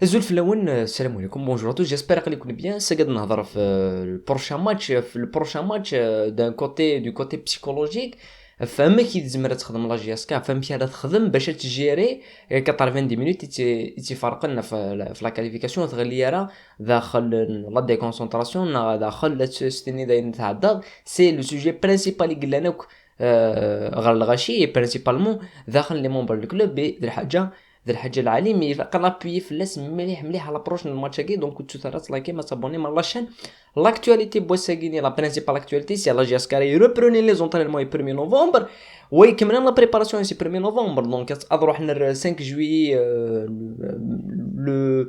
زول في الاول السلام عليكم بونجور تو جيسبر que يكون بيان قاعد نهضر في البروشان ماتش دان كوتي دو كوتي بسيكولوجيك. فما كي تزمر تخدم لا جي اس كا فهم كي تخدم باش تجيري 80 مينوت يتفرقنا في لا كاليفيكاسيون تغلي راه داخل لا ديكونسونطراسيون داخل ستني داين نتعدى سي لو سوجي برينسيبال اللي قلنا لك غير الغاشي برينسيبالمون داخل لي مونبر دو كلوب دير حاجه ذا الحاجه العالي مي كنابي في اللاس مليح مليح على بروش الماتش كي دونك كنت ترات لايكي ما تابوني ما لاشين لاكtualité بوساغيني لا برينسيبال اكtualité سي لا جاسكاري ريبروني لي زونطرينمون 1 نوفمبر ويكملنا لا بريباراسيون سي 1 نوفمبر دونك اروح 5 جويي لو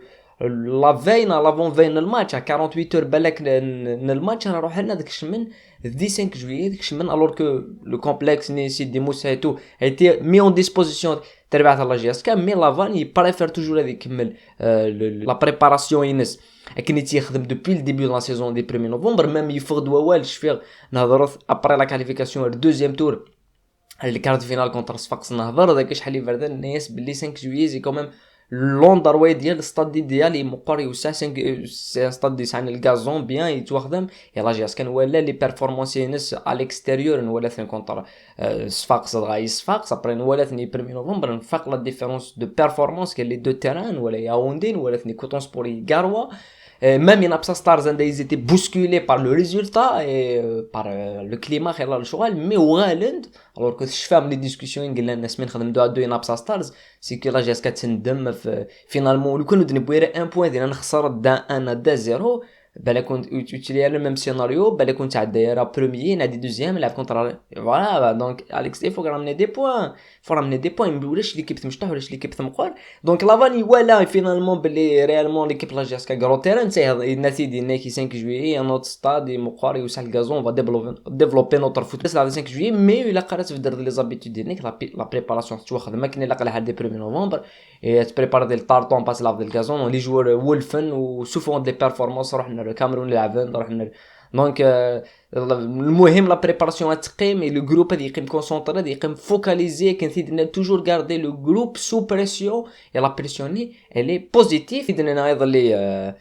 لا فين لافون فين الماتش 48 اور بالك الماتش نروح لنا داك الشمن 5 جويي داك الشمن الوغ كو لو كومبلكس ني سي دي موسيتو ايتي مي اون ديسبوزيسيون تربعت لا جي اس كا مي لافان يبريفير توجور هذا يكمل لا بريباراسيون ينس كني تيخدم دوبي الديبي دو لا سيزون دي 1 نوفمبر ميم يفقد والش فيه نهضروا ابري لا كاليفيكاسيون دوزيام تور الكارت فينال كونتر صفاقس نهضر داك شحال يبرد الناس باللي 5 جويي زي كوميم لوندروي ديال الستاد ديالي مقر يوسع 5 سي ستاد يسعن الغازون بيان يتوخدم يلا جاس كان ولا لي بيرفورمانس ينس على الاكستيريور ولا ثاني كونتر صفاقس غاي صفاقس ابري ولا ثاني 1 نوفمبر نفاق لا ديفيرونس دو بيرفورمانس كاين لي دو تيران ولا ياوندين ولا ثاني كوتون سبوري غاروا. Même in Absa Stars, ils étaient bousculés par le résultat et par le climat خلال الشغل mais وغالند alors que je fais les discussions قلنا الناس من خدم دو ان ابسا ستارز سي كي لا جاس كتندم في فينالمون لو كانوا نبوير ان بوين ديال نخسر دا 1 دا 0 بلا كنت يوتيلي لو ميم سيناريو بلا كنت عاد بروميي نادي دوزيام لعب كونتر فوالا دونك اليكس il faut ramener des points faut ramener des points ما ولاش ليكيب تمشطح ولاش ليكيب تمقور دونك لافاني ولا فينالمون بلي ريالمون ليكيب لا جاسكا غرو تيران سي النتيجه ديالنا كي 5 جويي نوت ستاد مقور يوسع الغازون فا ديفلوبي نوتر فوت بس على 5 جويي مي الا قرات في درت لي زابيتود ديالك لا بريباراسيون تواخد ما كاين الا قال لحد 1 نوفمبر تبريبار ديال الطارطون باس لاف ديال الغازون لي جوار ولفن وسوفون دي بيرفورمانس رحنا للكاميرون لعبان رحنا دونك المهم لا بريباراسيون تقيم لو جروب هذا يقيم كونسونطري هذا يقيم فوكاليزي كنثيدنا توجور غاردي لو جروب سو بريسيون يا لا بريسيوني الي بوزيتيف يدنا ايضا لي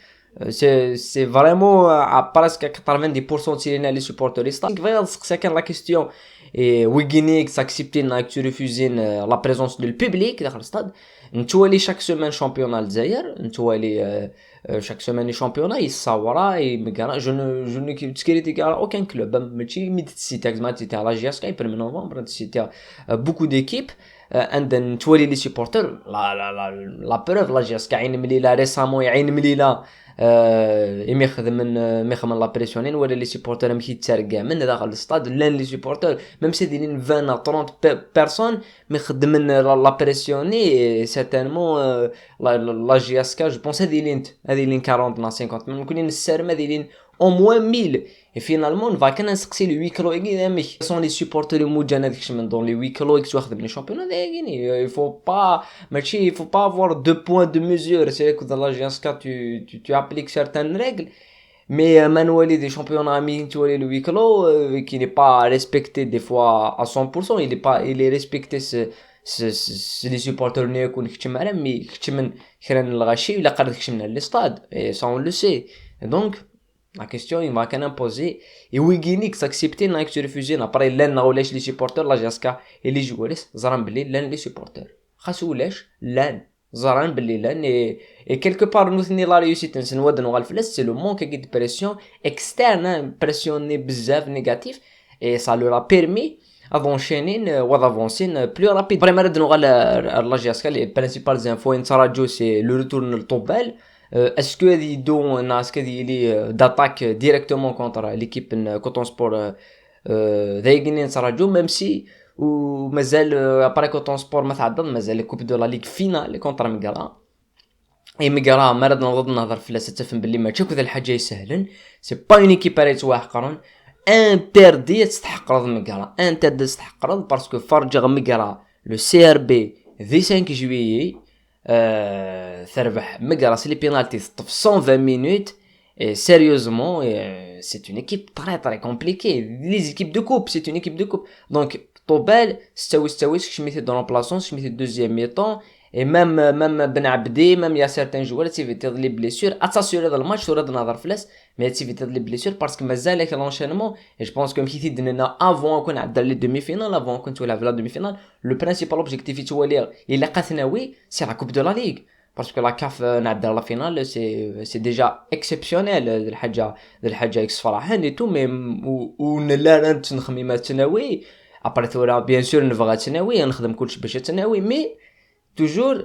c'est vraiment à presque 90% تيرينا لي سوبورتوريستا فيا سقسا كان لا كيستيون et Wiginix accepté n'a que refusé la présence du public dans le stade. Nous allons chaque semaine championnat d'Alsaïr, nous allons chaque semaine les championnats, ils savent et je ne critique aucun club. Mais si c'était exactement c'était à la GSK, il permet novembre, c'était beaucoup d'équipes. And then tu vois les supporters, la preuve la GSK, il me l'a récemment, il me l'a يخدم من لا بريسيونين ولا لي سيبورتور مشي تسرقا من داخل الاستاد لان لي سيبورتور ميم سي ديرين 20 ا 30 بيرسون مي خدمن لا بريسيوني سيرتينمون لا جي اس كا جو بونس هذه لين 40 نا 50 ممكن نسرم هذه لين au moins 1000 et finalement va كان نسقسي لي ويكلو اكيدامي سون لي سيبورتور موجانا داكش من دون لي ويكلو اكس واخد من الشامبيون داكيني il faut pas ماشي il faut pas avoir deux points de mesure c'est que dans la GSK tu appliques certaines règles mais Manuel des championnats amis tu vois le huis clos qui n'est pas respecté des fois à 100% il est respecté c'est les supporters ne يكون كتم على مي كتم خيرن الغاشي ولا قرد كتم على الاستاد et ça on le sait donc la question il m'a qu'à imposer et Wiginix accepté n'a que refusé après l'un ولاش les supporters la GSK et les joueurs زران بلي l'un les supporters خاص ولاش l'un زران بلي l'un et quelque part nous la réussite نسنود نوغال فلس c'est le manque de pression externe pressionné بزاف négatif et ça leur a permis d'enchaîner ou d'avancer plus rapide vraiment de نوغال la GSK les principales infos نتراجو c'est le retour للطوبال. Est-ce que هذه يدو ناس كذي اللي d'attaque directement contre l'équipe Coton Sport ذايقين نتراجو même si ومازال après Coton Sport ما تعدل مازال الكوب دو لا ليغ فينال كونتر ميغرا اي ميغرا مرض نضد نهضر في لاس تفهم باللي ماشي كذا الحاجه يسهلن سي با اون ايكيب ريت واحقرا انتردي تستحق رض ميغرا انتردي تستحق رض باسكو فرجغ ميغرا لو سي ار بي في 5 جويي تربح مقراس لي بينالتي في 120 minutes et sérieusement c'est une équipe très compliquée les équipes de coupe c'est une équipe de coupe donc طوبال ستوي شميتي دون بلاصون شميتي دوزيام ميطون et même Ben Abdi, même il y a certains joueurs qui évitent les blessures à s'assurer dans le match sur de نظر فلاس mais qui évitent les blessures parce que مازال l'enchaînement et je pense que مشيتي دنا avant qu'on عدى les demi-finales avant qu'on تولى la demi-finale le principal objectif هو اللي الا ثانوي c'est la coupe de la ligue parce que la CAF نعدى la finale c'est déjà exceptionnel الحاجه اكس فرحان et tout mais ونلا نخميمات ثانوي après ثورة bien sûr نبغى ثانوي نخدم كلشي باش ثانوي mais toujours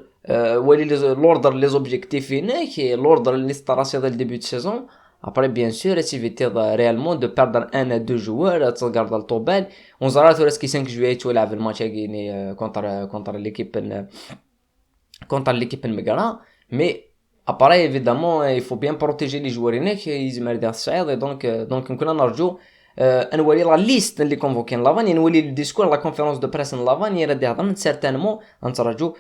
l'ordre les objectifs هناك l'ordre اللي استراسي ديال début de saison après bien sûr éviter réellement de perdre un à deux joueurs تغارد الطوبال on zara ثورة سكي 5 juillet تلعب الماتش كايني contre l'équipe المقرا mais après évidemment il faut bien protéger les joueurs هناك يزمر ديال الصعيد donc كنا نرجو نولي لا ليست اللي كونفوكين لافان نولي الديسكور لا كونفيرونس دو بريس لافان يرد هضر سيرتانمون نترجو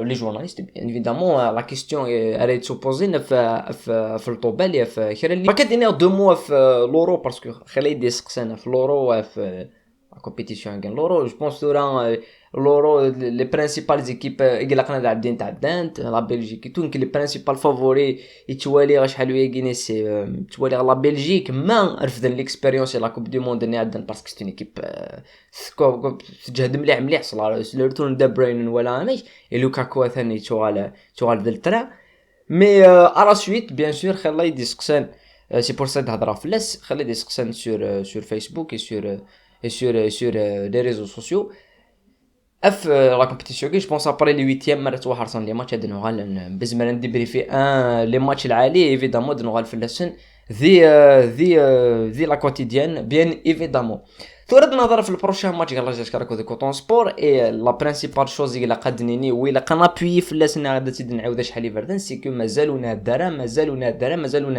لي جورناليست بيان ايفيدامون لا كيسيون اريت سوبوزين في الطوبال في خير اللي ما كدينا دو موا في لورو باسكو خلي يدي سقسنا في لورو في لا كومبيتيسيون كان لورو جو بونس دوران لورو لي برينسيبال زيكيب قلقنا تاع الدين تاع دانت لا بلجيك تو يمكن لي برينسيبال فافوري يتوالي شحال ويا كيني سي توالي لا بلجيك ما رفض ليكسبيريونس لا كوب دو موند ني عندنا باسكو سيت ايكيب تجهد مليح صلا سلورتون دي برين ولا ماشي اي لوكاكو ثاني توال دلترا مي على سويت بيان سور خلي يدي سقسان سي بور سا تهضر فلاس خلي يدي سقسان sur فيسبوك et sur les réseaux sociaux اف لا كومبيتيسيون كي جو بونس ابري لي 8 مرات وحرصن لي ماتش هاد نوغال بزمر ندبري في ان لي ماتش العالي ايفيدامون نوغال في اللسن ذي لا كوتيديان بيان ايفيدامون ثورد نظر في البروشان ماتش قال جا شكركو دي كوتون سبور اي لا برينسيبال شوز اللي قدنيني ولا كنابوي في اللسن غادا تزيد نعاود شحال يفردن سي كو مازالونا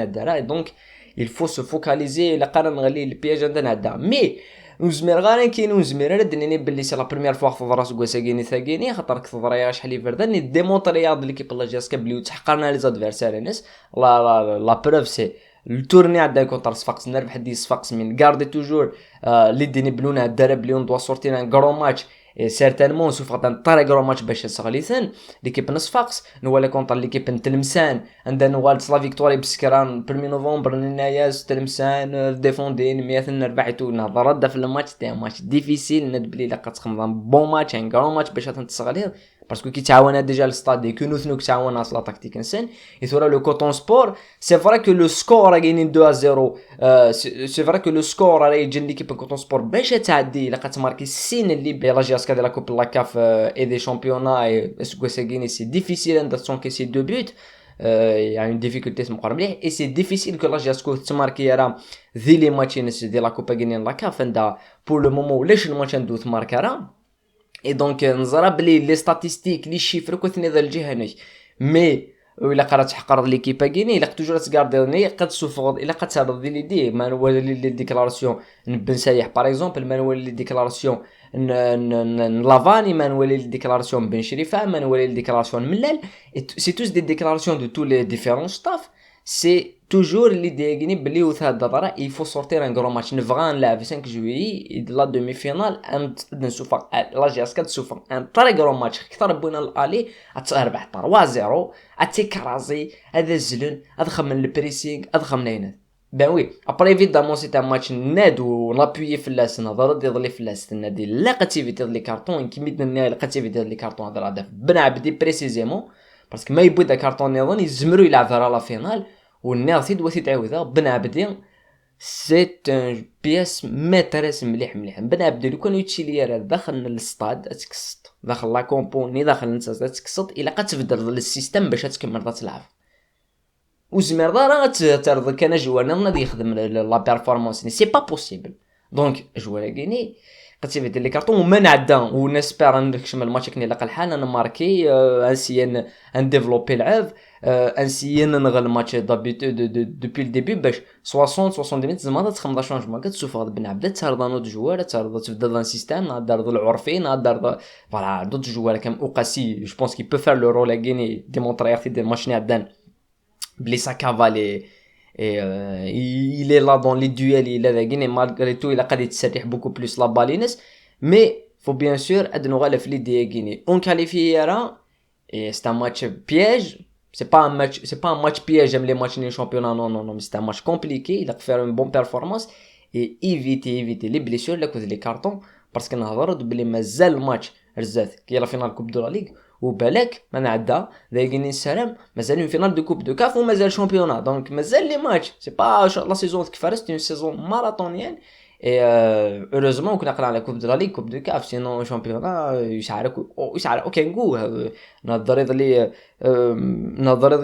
الدرا دونك il faut se focaliser لا قرا نغلي البياج عندنا هدا مي نزمير غارين كاين نزمير ردني باللي سي لا بروميير فوا في راس كواساكيني ثاقيني خاطر كثر شحال يفردني ديمونطري ياض ليكيب لا جاسكا بلي تحقرنا لي زادفيرسير ناس لا بروف سي التورني عندنا كونتر صفاقس نربح دي صفاقس من غاردي توجور لي ديني بلونا الدرب اللي دوا سورتينا كرو ماتش سيرتانمون سوف غنطري كرو ماتش باش يسغليثن ليكيب نصفاقس نولا كونتر ليكيب نتلمسان عندنا نوال لا فيكتوري بسكران برمي نوفمبر نناياس تلمسان ديفوندين 100 نربحتو نهضر في الماتش تاع ماتش ديفيسيل ندبلي لا كتخمم بون ماتش ان كرو ماتش باش تنتصغليه باسكو كي تعاونا ديجا الستاد كونو ثنو كتعاونا لا تاكتيك انسان يثورا لو كوتون سبور سي فري كو لو سكور غاينين 2-0 سي فري كو لو سكور راهي يجي ليكيب كوتون سبور باش تعدي لا كتماركي السين اللي بلا جاسكا ديال لا كوب لا كاف اي دي شامبيونا اي اسكو ساغيني سي ديفيسيل ان تسونكي سي دو بوت يعني ديفيكولتي تمقر مليح اي سي ديفيسيل كو لا جاسكو تماركي راه ذي لي ماتشينس ديال لا كوبا غينين لا كاف عندها بور لو مومون ولاش الماتش ندو تماركا راه اي دونك نزرا بلي لي ستاتيستيك لي شيفر كوثني ذا الجهه هناك مي ولا قرات تحقر ليكيبا كيني الا توجور تغارديني قد سوفغ الا قد تهضر لي دي ما نولي لي ديكلاراسيون بن سايح باغ اكزومبل ما نولي لي ديكلاراسيون لافاني ما نولي لي ديكلاراسيون بن شريفه ما نولي لي ديكلاراسيون ملال سي توس دي ديكلاراسيون دو تو لي ديفيرون ستاف سي توجور اللي دايقني بلي وثاد دابا il faut sortir un gros match نبغى نلعب 5 جويي لا دومي فينال نشوف لا جاسكا تشوف ان طري غرو ماتش اكثر بونا الالي تربح 3-0 اتيكرازي هذا زلون ادخل من البريسينغ ادخل من هنا بان وي ابري ايفيدامون سي تاع ماتش ناد ونابوي في اللاس نهضر يضلي في اللاس النادي لقاتيفيتي لي كارطون كيميت النهايه لقاتيفيتي لي كارطون هذا هدف بن عبدي بريسيزيمون باسكو ما يبدا كارطون يظن يزمرو يلعب على لا فينال والناس دوثي تعاودها بن عبدي سي ان بياس ماتريس مليح بن عبدي لو كان يتشيلي راه داخل للستاد تكسط داخل لا كومبوني داخل انت تكسط الا قتبدل السيستم باش تكمل تلعب وزمير راه ترضى كان جوارنا غادي يخدم لا بيرفورمانس سي با بوسيبل دونك جوار كيني قتيفيتي لي كارطون وما نعدا ونسبير نكشم الماتش كني لقى الحال انا ماركي انسيان ان ديفلوبي لعب انسيان نغل الماتش دوبي الديبي باش 60 مينيت زعما تخمض شونجمون كتشوف هاد بن عبد ترضى نوض جوار ترضى تبدا دان سيستيم نهضر العرفي نهضر فوالا دوت جوار كم اوقاسي جو بونس كي بو فير لو رول غيني ديمونطري اختي ديال ماتش نعدان بلي سا كافالي il est là dans les duels il a gagné malgré tout il a قادر يتسرح beaucoup plus la balines mais faut bien sûr ادنو غالف لي دي غيني اون كاليفي راه et c'est un match piège. C'est pas un match piège comme les matchs de championnat, non, non, non, mais c'est un match compliqué. Il a fait une bonne performance et éviter les blessures, les cartons, parce qu'on a vu que مازال الماتش رزاز كي لا فينال كوب دو لا ليغ وبالك ما نعدى ذايقين السلام مازال une finale de coupe de CAF ومازال championnat, donc مازال les matchs, c'est pas la saison qui fait, c'est une saison marathonienne. Et heureusement qu'on a la coupe de la ligue, coupe de CAF, sinon championnat يشعر aucun goût. نظرت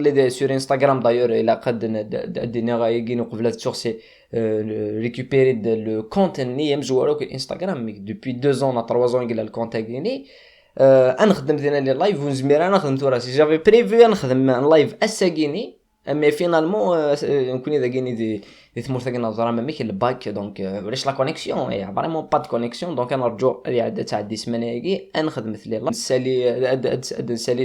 لي sur Instagram d'ailleurs il a قد دينا غايقين قبلات sur c'est récupérer le compte ني مزوارو Instagram depuis 2 ans ou 3 ans il a le compte غيني. نخدم دينا لي لايف ونزمير انا خدمت راسي جافي بريفي نخدم لايف اساكيني mais finalement نكوني ذاكيني دي ثمور ثاكينا زرا ما ميك الباك دونك ولاش لا كونيكسيون اي فريمون با د كونيكسيون دونك انا رجو العاده تاع دي سمانه هيكي نخدم لي لا نسالي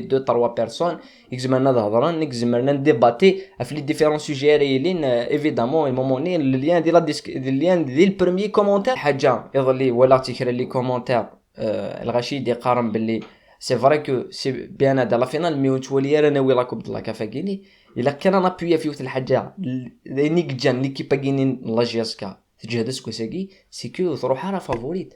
2 3 بيرسون يكزمرنا نهضروا نكزمرنا نديباتي في لي ديفيرون سوجي رايلين ايفيدامون الموموني اللين ديال اللين ديال البروميي كومونتير حاجه يظلي ولا تيكرا لي كومونتير الغشيد يقارن باللي سي فري كو سي بيان هذا لا فينال مي وتولي انا ناوي لا كوب د لا كافاكيني الا كان انا بويا في وقت الحاجه نيك جان ليكيبا كاينين لا جياسكا تجهد سكوساكي سي كو تروح على فافوريت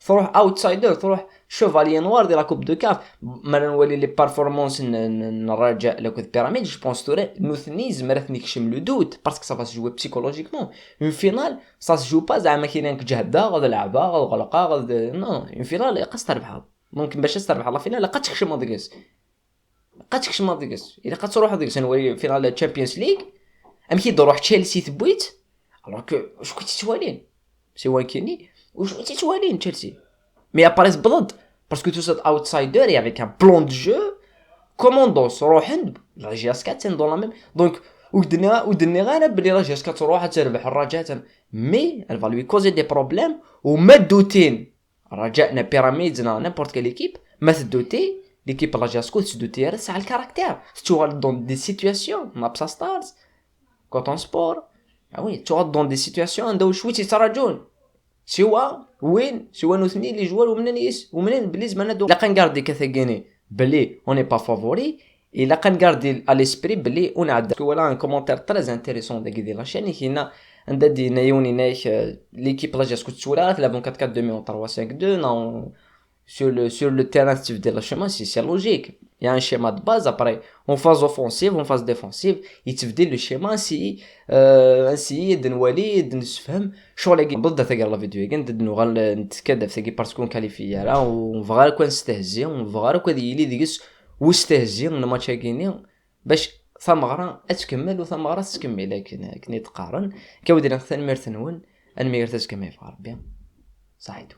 تروح اوتسايدر تروح شوفالي نوار ديال لا كوب دو كاف ما نولي لي بيرفورمانس نراجع لا كوب بيراميد جو بونس توري نوثني زمرتني كشم لو دوت باسكو سا فا جوي بسيكولوجيكمون اون فينال سا جو با زعما كاينين جهده غاد لعبه غاد غلقه غاد نو اون فينال قاص تربحها ممكن باش تربح لا فينال لقات تكشم مادغيس الا قد تروح ديك سنوي فينال تشامبيونز ليغ ام كي تروح تشيلسي ثبويت الوغ كو واش كنتي توالين سي واكيني واش كنتي توالين تشيلسي مي اباريس بضد باسكو تو سات اوتسايدر اي افيك ان بلان دو جو كوموندوس روح عند لا جي اس 4 دون لا ميم دونك ودني غانا بلي لا جي اس 4 تروح تربح الرجاء مي الفالوي كوزي دي بروبليم وما دوتين رجعنا بيراميدنا نيمبورت كال ايكيب ما تدوتي l'équipe la Jasco se doter ça a le caractère tu vois dans des situations Napsa Stars quand on sport ah oui tu vois dans des situations عندو شويه يتراجعون سوا نثني لي جوار ومنين بليز ما ندو لا كنغاردي كثاقيني بلي اون با فافوري et la كنغاردي à l'esprit بلي on a voilà un commentaire très intéressant de la chaîne كاينه عندها دي نايوني نايك l'équipe la Jasco تسورات la 4-4-2 3-5-2 non sur le terrain de la chemin c'est logique il y a un schéma de base après en phase offensive en phase défensive يتبدل le schéma ainsi de نولي نفهم شغل بالضبط ثقه لا فيديو كان نغال نتكدف ثقي باسكو كاليفيا لا ونفغا كون نستهزي ونفغا كو ديلي ديكس واستهزي من الماتش كاينين باش ثمغرا اتكمل وثمغرا تكمل لكن كني تقارن كودينا ثاني مرثنون الميرتس كما يفعل بيان صحيتو